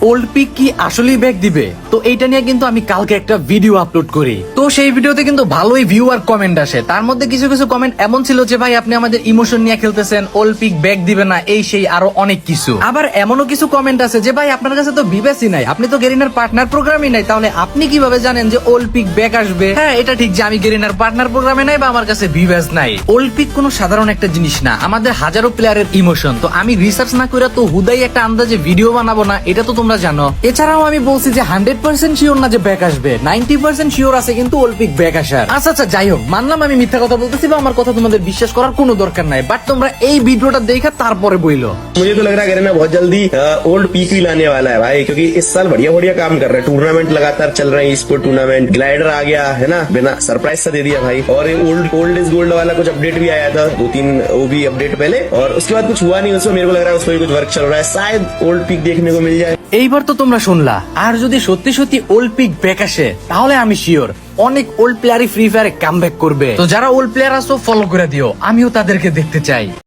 Old peak কি আসলেই back দিবে? তো এইটা নিয়ে কিন্তু আমি কালকে একটা ভিডিও আপলোড করি। তো সেই ভিডিওতে কিন্তু ভালোই ভিউ আর কমেন্ট আসে। তার মধ্যে কিছু কিছু কমেন্ট এমন ছিল যে ভাই আপনি আমাদের ইমোশন নিয়ে খেলতেছেন, ওল্ড পিক ব্যাক দিবে না, এই সেই আরো অনেক কিছু। আবার এমনও কিছু কমেন্ট আছে যে ভাই আপনার কাছে তো ভিভ্যাসই নাই, আপনি তো গেরিনার পার্টনার প্রোগ্রামই নাই, তাহলে আপনি কিভাবে জানেন যে ওল্ড পিক ব্যাক আসবে? হ্যাঁ, এটা ঠিক যে আমি গেরিনার পার্টনার প্রোগ্রামে নাই বা আমার কাছে ভিভ্যাস নাই। ওল্ড পিক কোনো সাধারণ একটা জিনিস না, আমাদের হাজারো প্লেয়ারের ইমোশন। তো আমি রিসার্চ না করে তো হুদাই একটা আন্দাজে ভিডিও বানাবো না, এটা তো তোমরা জানো। এছাড়াও আমি বলছি যে 100% শিওর না যে ব্যাক আসবে, 90% শিওর আছে কিন্তু ওল্ড পিক ব্যাক আসার। আচ্ছা আচ্ছা, যাই হোক, মানলাম আমি মিথ্যা কথা বলতেছি বা আমার কথা তোমাদের বিশ্বাস করার কোনো দরকার নাই, বাট তোমরা এই ভিডিওটা দেখা তারপরে বইলো। मुझे तो लग रहा है गरीना बहुत जल्दी ओल्ड पीक भी लाने वाला है भाई, क्योंकि इस साल बढ़िया बढ़िया काम कर रहे हैं। टूर्नामेंट लगातार चल रहे हैं, स्पोर्ट टूर्नामेंट, ग्लाइडर आ गया है ना, बिना सरप्राइज सा दे दिया भाई। और ओल्ड इज गोल्ड वाला कुछ अपडेट भी आया था, 2-3 वो भी अपडेट पहले, और उसके बाद कुछ हुआ नहीं। उसमें मेरे को लग रहा है उसमें भी कुछ वर्क चल रहा है, शायद ओल्ड पीक देखने को मिल जाए। এইবার তো তোমরা শুনলা, আর যদি সত্যি সত্যি ওল্ড পিক ব্যাক আসে তাহলে আমি শিওর অনেক ওল্ড প্লেয়ারই ফ্রি ফায়ারে কামব্যাক করবে। তো যারা ওল্ড প্লেয়ার আছো ফলো করে দিও, আমিও তাদেরকে দেখতে চাই।